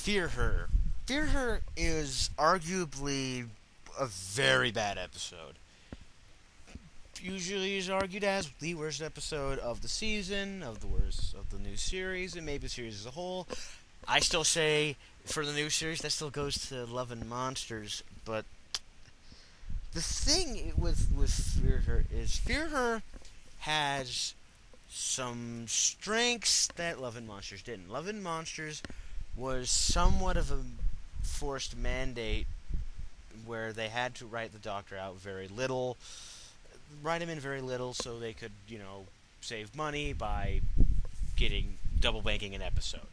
Fear Her. Fear Her is arguably a very bad episode. Usually is argued as the worst episode of the season, of the worst of the new series, and maybe the series as a whole. I still say for the new series that still goes to Love and Monsters, but the thing with Fear Her is Fear Her has some strengths that Love and Monsters didn't. Love and Monsters was somewhat of a forced mandate where they had to write the Doctor out very little, write him in very little so they could, save money by getting double banking an episode.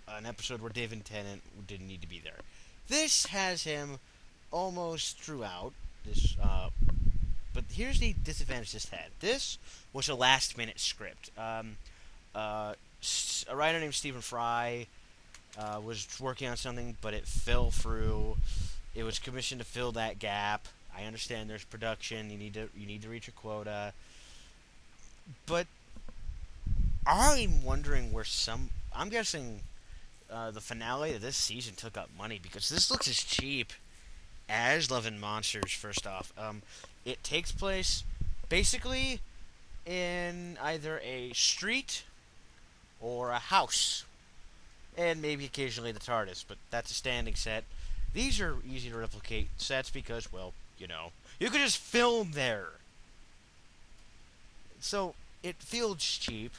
An episode where David Tennant didn't need to be there. This has him almost throughout. But here's the disadvantage this had. This was a last-minute script. A writer named Stephen Fry was working on something, but it fell through. It was commissioned to fill that gap. I understand there's production. You need to reach a quota. But I'm wondering where I'm guessing the finale of this season took up money because this looks as cheap as Love and Monsters. First off, it takes place basically in either a street or a house, and maybe occasionally the TARDIS, but that's a standing set. These are easy to replicate sets because, well, you could just film there. So it feels cheap.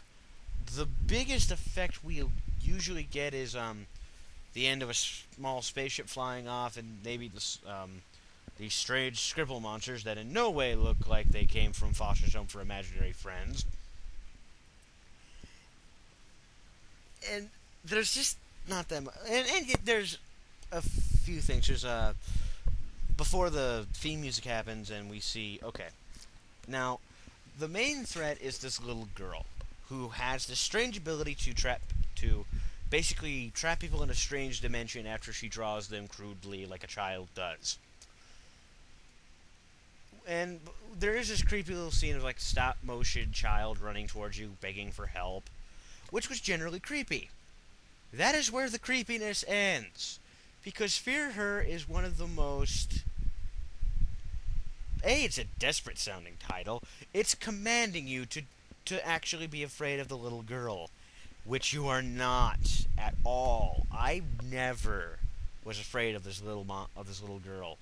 The biggest effect we usually get is the end of a small spaceship flying off, and maybe these strange scribble monsters that in no way look like they came from Foster's Home for Imaginary Friends. And there's just not that much. And yet there's a few things. There's before the theme music happens, and we see, okay, now the main threat is this little girl who has this strange ability to basically trap people in a strange dimension after she draws them crudely like a child does. And there is this creepy little scene of like stop motion child running towards you begging for help, which was generally creepy. That is where the creepiness ends, because Fear Her is one of the most... it's a desperate sounding title. It's commanding you to actually be afraid of the little girl, which you are not at all. I never was afraid of this little girl.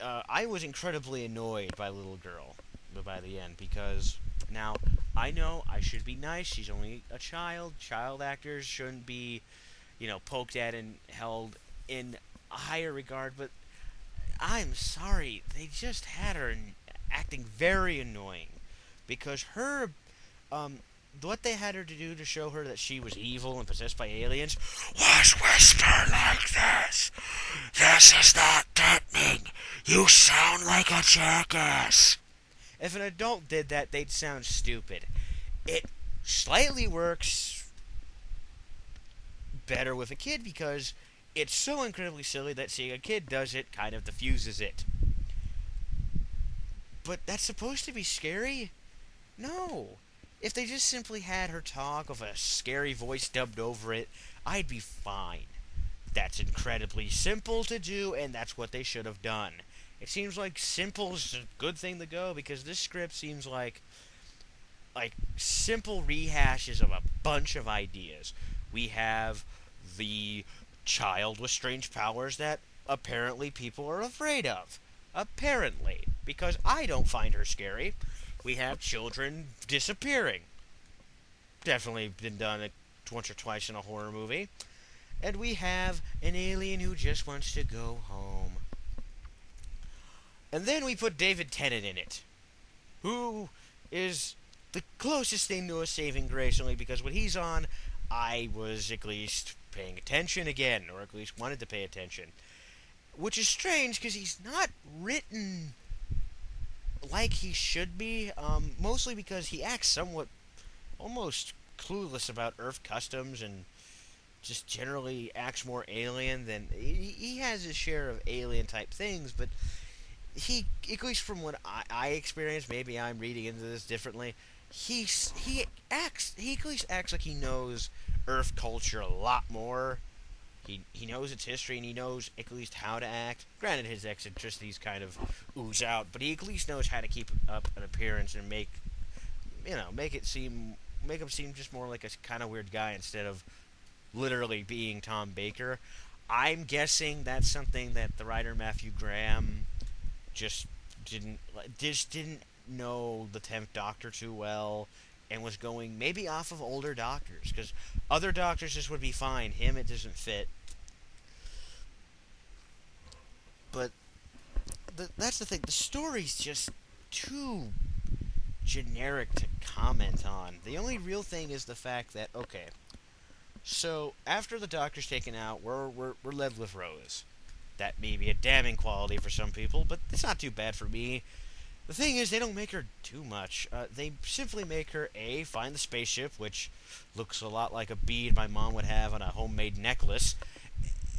I was incredibly annoyed by Little Girl by the end, because now I know I should be nice. She's only a child. Child actors shouldn't be, poked at and held in a higher regard, but I'm sorry. They just had her acting very annoying, because her, what they had her to do to show her that she was evil and possessed by aliens was whisper like this. This is not threatening. You sound like a jackass. If an adult did that, they'd sound stupid. It slightly works better with a kid because it's so incredibly silly that seeing a kid does it kind of diffuses it. But that's supposed to be scary? No. If they just simply had her talk with a scary voice dubbed over it, I'd be fine. That's incredibly simple to do, and that's what they should have done. It seems like simple is a good thing to go, because this script seems like simple rehashes of a bunch of ideas. We have the child with strange powers that apparently people are afraid of. Apparently. Because I don't find her scary. We have children disappearing. Definitely been done once or twice in a horror movie. And we have an alien who just wants to go home. And then we put David Tennant in it, who is the closest thing to a saving grace, only because when he's on, I was at least paying attention again, or at least wanted to pay attention. Which is strange, because he's not written like he should be, mostly because he acts somewhat almost clueless about Earth customs and just generally acts more alien than... He has his share of alien-type things, but he, at least from what I experienced, maybe I'm reading into this differently, he at least acts like he knows Earth culture a lot more He knows its history and he knows at least how to act. Granted, his eccentricities kind of ooze out, but he at least knows how to keep up an appearance and make him seem just more like a kind of weird guy instead of literally being Tom Baker. I'm guessing that's something that the writer Matthew Graham just didn't know the 10th Doctor too well and was going maybe off of older doctors because other doctors just would be fine. Him, it doesn't fit. But that's the thing. The story's just too generic to comment on. The only real thing is the fact that, okay, so after the Doctor's taken out, we're led with Rose. That may be a damning quality for some people, but it's not too bad for me. The thing is, they don't make her too much. They simply make her, A, find the spaceship, which looks a lot like a bead my mom would have on a homemade necklace,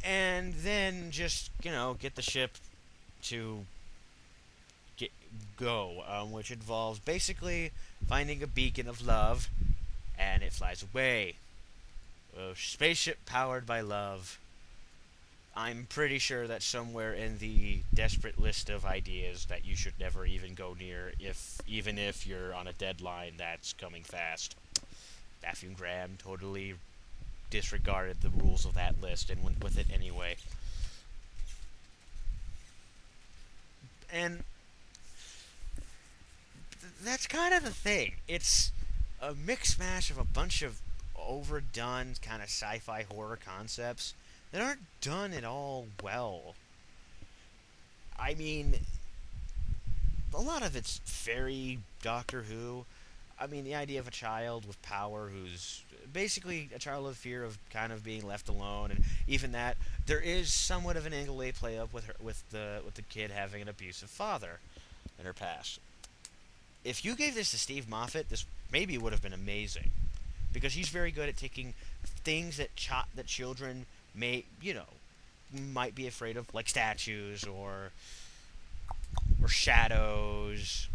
and then just, get the ship to go, which involves basically finding a beacon of love, and it flies away. A spaceship powered by love. I'm pretty sure that's somewhere in the desperate list of ideas that you should never even go near, even if you're on a deadline that's coming fast. Matthew Graham totally disregarded the rules of that list and went with it anyway. And that's kind of the thing. It's a mixed mash of a bunch of overdone kind of sci-fi horror concepts that aren't done at all well. I mean, a lot of it's very Doctor Who. I mean, the idea of a child with power who's basically a child with fear of kind of being left alone, and even that there is somewhat of an angle they play up with her with the kid having an abusive father in her past. If you gave this to Steve Moffat, this maybe would have been amazing, because he's very good at taking things that children might be afraid of, like statues or shadows,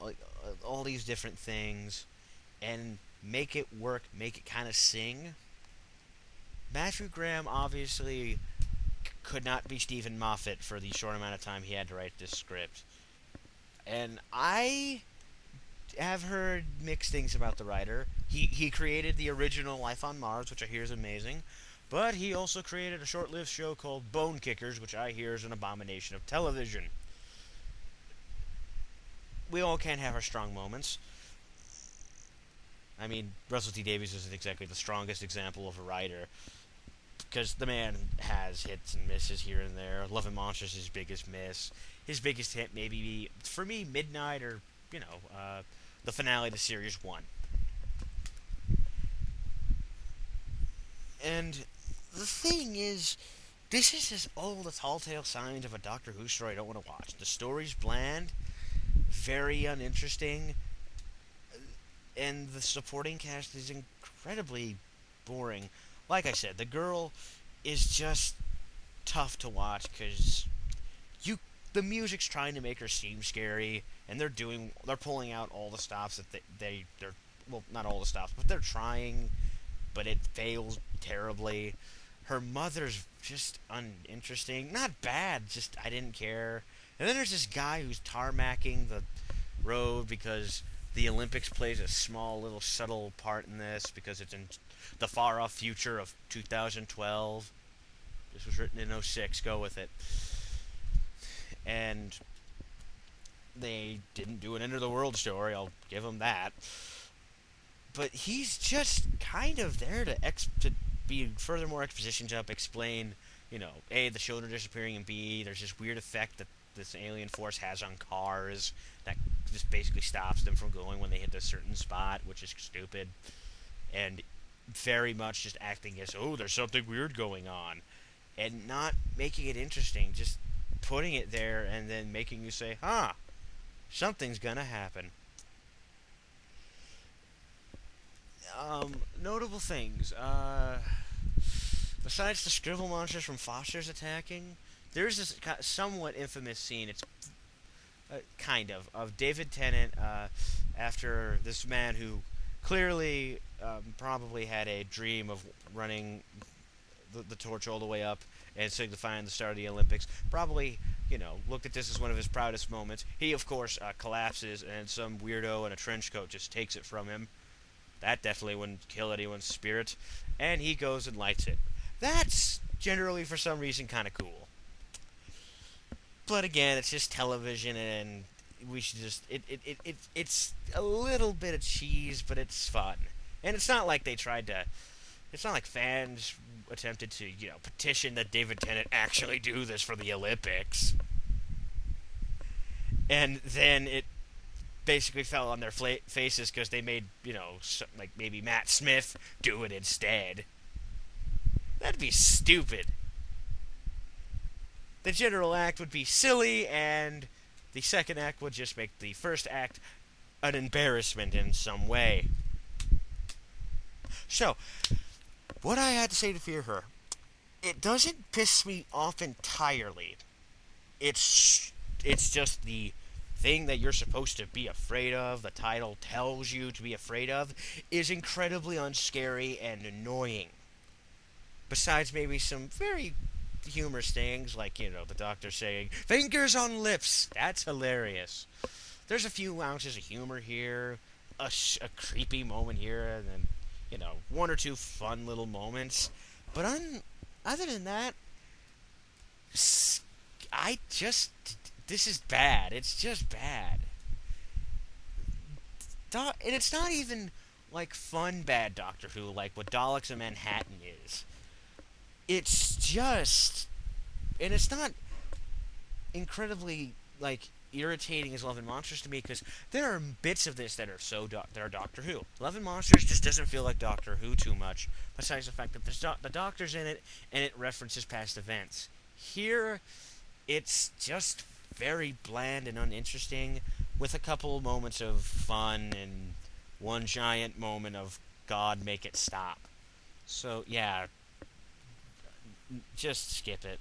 like all these different things, and make it work, make it kind of sing. Matthew Graham obviously could not be Stephen Moffat for the short amount of time he had to write this script. And I have heard mixed things about the writer. He created the original Life on Mars, which I hear is amazing, but he also created a short-lived show called Bone Kickers, which I hear is an abomination of television. We all can't have our strong moments. I mean, Russell T Davies isn't exactly the strongest example of a writer, because the man has hits and misses here and there. Love and Monsters is his biggest miss. His biggest hit maybe be, for me, Midnight or, the finale to Series 1. And the thing is, this is just all the tall tale signs of a Doctor Who story I don't want to watch. The story's bland, very uninteresting, and the supporting cast is incredibly boring. Like I said, the girl is just tough to watch because the music's trying to make her seem scary, and they're pulling out all the stops that they're well, not all the stops, but they're trying, but it fails terribly. Her mother's just uninteresting, not bad, just I didn't care. And then there's this guy who's tarmacking the road because the Olympics plays a small little subtle part in this because it's in the far off future of 2012. This was written in '06, go with it. And they didn't do an end of the world story, I'll give them that. But he's just kind of there to be furthermore exposition jump, explain, A, the children disappearing, and B, there's this weird effect that this alien force has on cars that just basically stops them from going when they hit a certain spot, which is stupid. And very much just acting as, oh, there's something weird going on. And not making it interesting, just putting it there and then making you say, something's gonna happen. Notable things. Besides the scribble monsters from Foster's attacking, there's this somewhat infamous scene. It's kind of David Tennant after this man who clearly probably had a dream of running the torch all the way up and signifying the start of the Olympics. Probably, looked at this as one of his proudest moments. He, of course, collapses, and some weirdo in a trench coat just takes it from him. That definitely wouldn't kill anyone's spirit. And he goes and lights it. That's generally, for some reason, kind of cool. But again, it's just television, and we should just it's a little bit of cheese, but it's fun. And it's not like they tried to. It's not like fans attempted to petition that David Tennant actually do this for the Olympics. And then it basically fell on their faces because they made like maybe Matt Smith do it instead. That'd be stupid. The general act would be silly, and the second act would just make the first act an embarrassment in some way. So, what I had to say to Fear Her, it doesn't piss me off entirely. It's just the thing that you're supposed to be afraid of, the title tells you to be afraid of, is incredibly unscary and annoying. Besides maybe some very humorous things, like, the doctor saying, "Fingers on lips." That's hilarious. There's a few ounces of humor here, a creepy moment here, and then, one or two fun little moments. But other than that, this is bad. It's just bad. And it's not even, like, fun bad Doctor Who, like what Daleks in Manhattan is. It's just... And it's not incredibly, like, irritating as Love and Monsters to me, because there are bits of this that are that are Doctor Who. Love and Monsters just doesn't feel like Doctor Who too much, besides the fact that the Doctor's in it, and it references past events. Here, it's just very bland and uninteresting, with a couple moments of fun and one giant moment of God, make it stop. So, yeah, just skip it.